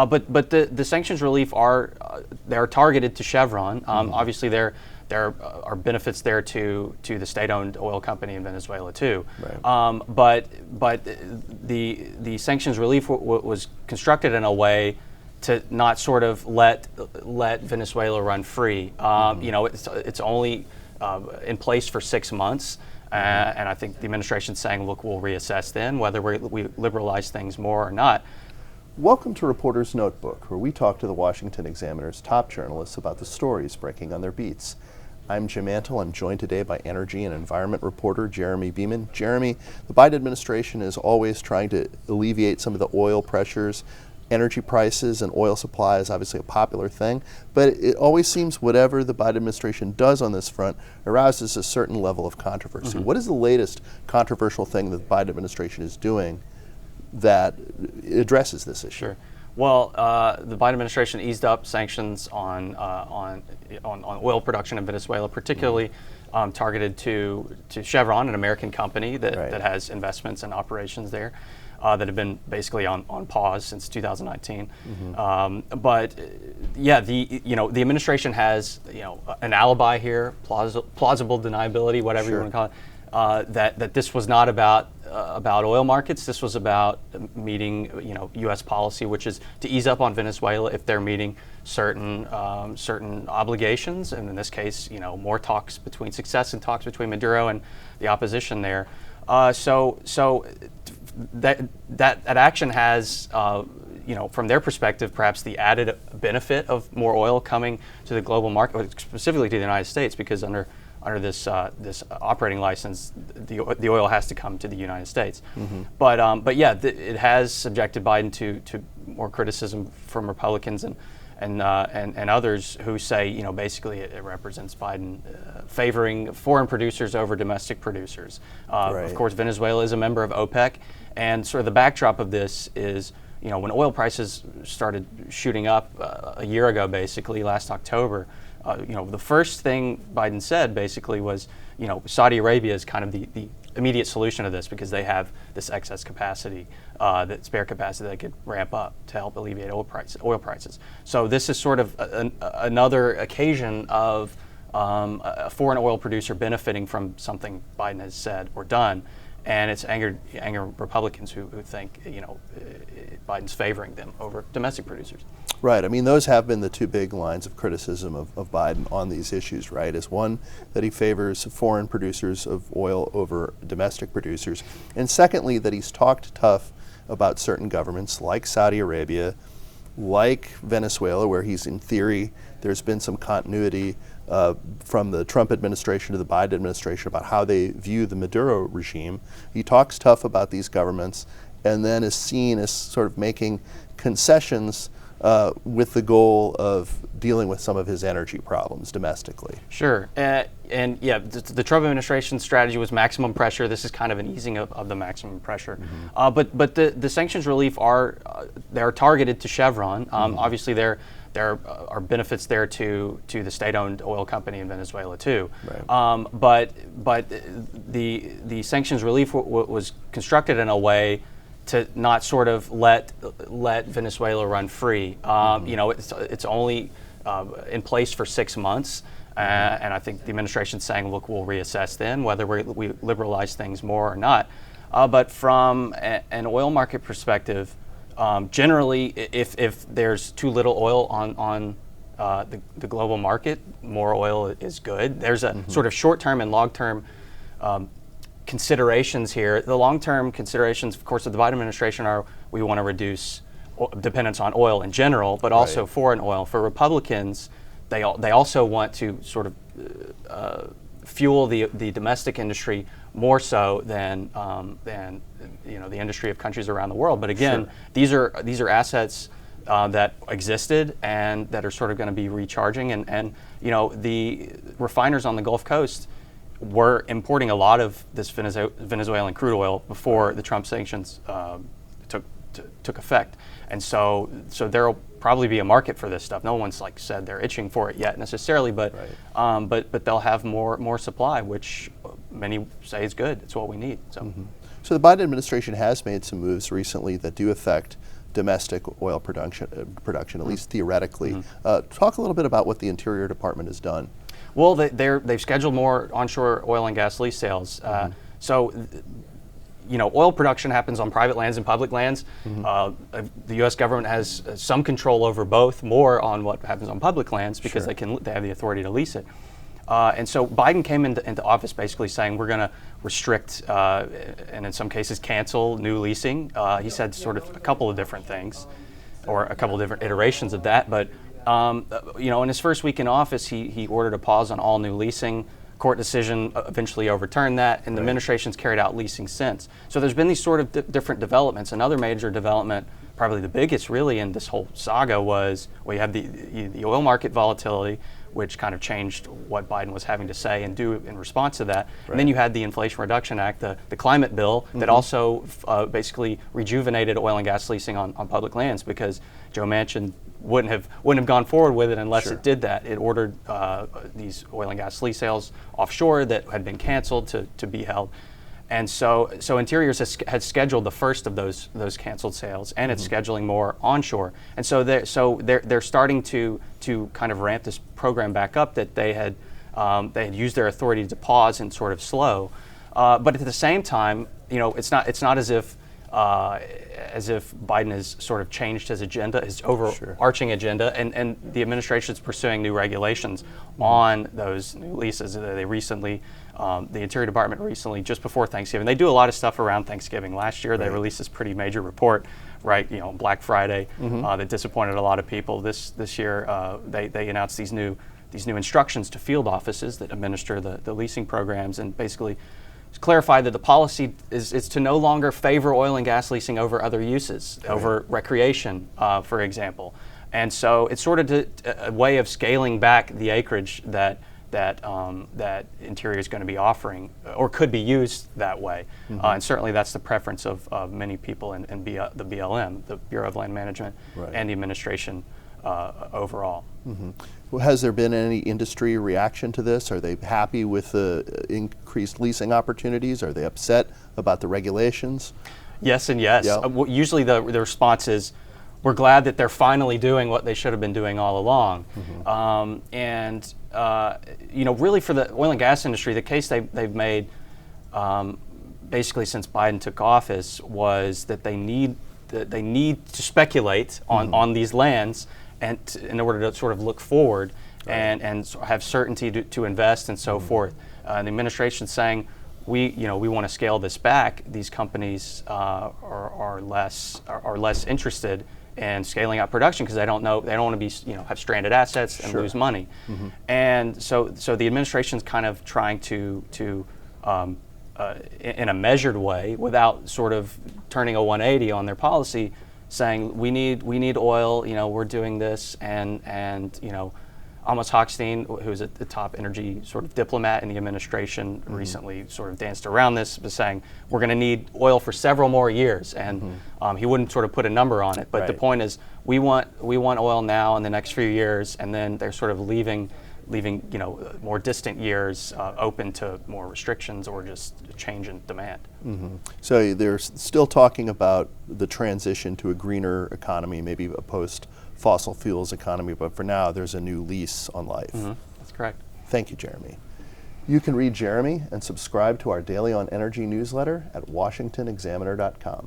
But the sanctions relief they're targeted to Chevron. Obviously, there are benefits there to the state-owned oil company in Venezuela too. Right. But the sanctions relief was constructed in a way to not sort of let Venezuela run free. It's only in place for 6 months. And I think the administration's saying, look, we'll reassess then whether we liberalize things more or not. Welcome to Reporter's Notebook, where we talk to the Washington Examiner's top journalists about the stories breaking on their beats. I'm Jim Antle. I'm joined today by energy and environment reporter Jeremy Beaman. Jeremy, the Biden administration is always trying to alleviate some of the oil pressures. Energy prices and oil supply is obviously a popular thing, but it always seems whatever the Biden administration does on this front arouses a certain level of controversy. What is the latest controversial thing that the Biden administration is doing that addresses this issue? Sure. Well, the Biden administration eased up sanctions on oil production in Venezuela, particularly targeted to Chevron, an American company that has investments and operations there that have been basically on pause since 2019. But yeah, the administration has an alibi here, plausible deniability, whatever you want to call it. That this was not about oil markets. This was about meeting U.S. policy, which is to ease up on Venezuela if they're meeting certain obligations, and in this case, more success in talks between Maduro and the opposition there. So that action has, from their perspective, perhaps the added benefit of more oil coming to the global market, specifically to the United States, because under this operating license, the oil has to come to the United States. But yeah, it has subjected Biden to more criticism from Republicans and others who say basically it represents Biden favoring foreign producers over domestic producers. Of course, Venezuela is a member of OPEC, and sort of the backdrop of this is when oil prices started shooting up a year ago, basically last October. The first thing Biden said basically was, Saudi Arabia is kind of the immediate solution to this because they have this excess capacity, that spare capacity they could ramp up to help alleviate oil prices. So this is sort of another occasion of a foreign oil producer benefiting from something Biden has said or done. And it's angered Republicans who think Biden's favoring them over domestic producers. Right. I mean, those have been the two big lines of criticism of Biden on these issues, right? Is one, that he favors foreign producers of oil over domestic producers. And secondly, that he's talked tough about certain governments like Saudi Arabia, like Venezuela, where he's, in theory, there's been some continuity from the Trump administration to the Biden administration about how they view the Maduro regime. He talks tough about these governments and then is seen as sort of making concessions with the goal of dealing with some of his energy problems domestically. Sure. And yeah, the Trump administration's strategy was maximum pressure. This is kind of an easing of the maximum pressure. But the sanctions relief they're targeted to Chevron. Obviously, there are benefits there to the state-owned oil company in Venezuela too. But the sanctions relief was constructed in a way to not sort of let Venezuela run free. It's only in place for 6 months, and I think the administration's saying, look, we'll reassess then whether we liberalize things more or not. But from an oil market perspective, generally, if there's too little oil on the global market, more oil is good. There's a sort of short-term and long-term considerations here. The long-term considerations, of course, of the Biden administration are we want to reduce dependence on oil in general, but also foreign oil. For Republicans, they also want to sort of fuel the domestic industry more so than the industry of countries around the world. But again, these are assets that existed and that are sort of going to be recharging. And the refiners on the Gulf Coast were importing a lot of this Venezuelan crude oil before the Trump sanctions took effect, and so there'll probably be a market for this stuff. No one's said they're itching for it yet necessarily, but they'll have more supply, which many say is good. It's what we need. So, so the Biden administration has made some moves recently that do affect domestic oil production, at least theoretically. Talk a little bit about what the Interior Department has done. Well, they've scheduled more onshore oil and gas lease sales. So, oil production happens on private lands and public lands. The U.S. government has some control over both, more on what happens on public lands because they have the authority to lease it. And so Biden came into office basically saying we're going to restrict and in some cases cancel new leasing. He said sort of a couple of different things, or a couple of different iterations of that. But in his first week in office, he ordered a pause on all new leasing. Court decision eventually overturned that, and the administration's carried out leasing since. So there's been these sort of different developments. Another major development, probably the biggest really in this whole saga, was we have the oil market volatility, which kind of changed what Biden was having to say and do in response to that. And then you had the Inflation Reduction Act, the climate bill, that also basically rejuvenated oil and gas leasing on public lands, because Joe Manchin wouldn't have gone forward with it unless it did that. It ordered these oil and gas lease sales offshore that had been canceled to be held. And so Interiors has scheduled the first of those canceled sales, and it's scheduling more onshore. And so they're starting to kind of ramp this program back up that they had used their authority to pause and sort of slow. But at the same time, it's not as if Biden has sort of changed his agenda, his overarching agenda, and the administration is pursuing new regulations on those new leases. They recently, the Interior Department recently, just before Thanksgiving, they do a lot of stuff around Thanksgiving. Last year, they released this pretty major report, Black Friday, that disappointed a lot of people. This year, they announced these new instructions to field offices that administer the leasing programs, and basically clarify that the policy is to no longer favor oil and gas leasing over other uses, over recreation, for example. And so it's sort of a way of scaling back the acreage that Interior is going to be offering, or could be used that way. And certainly that's the preference of many people in the BLM, the Bureau of Land Management, and the administration overall. Well, has there been any industry reaction to this? Are they happy with the increased leasing opportunities? Are they upset about the regulations? Yes and yes. Usually the response is, we're glad that they're finally doing what they should have been doing all along. Really for the oil and gas industry, the case they've made basically since Biden took office was that they need to speculate on these lands and in order to sort of look forward and have certainty to invest and so forth. The administration's saying we want to scale this back. These companies are less interested in scaling up production because they don't want to be have stranded assets and lose money. And so the administration's kind of trying to in a measured way, without sort of turning a 180 on their policy, saying we need oil, we're doing this, and Amos Hochstein, who's the top energy sort of diplomat in the administration, recently sort of danced around this, was saying we're going to need oil for several more years, and he wouldn't sort of put a number on it. But the point is, we want oil now in the next few years, and then they're sort of leaving more distant years open to more restrictions or just a change in demand. So they're still talking about the transition to a greener economy, maybe a post-fossil fuels economy, but for now there's a new lease on life. That's correct. Thank you, Jeremy. You can read Jeremy and subscribe to our Daily on Energy newsletter at washingtonexaminer.com.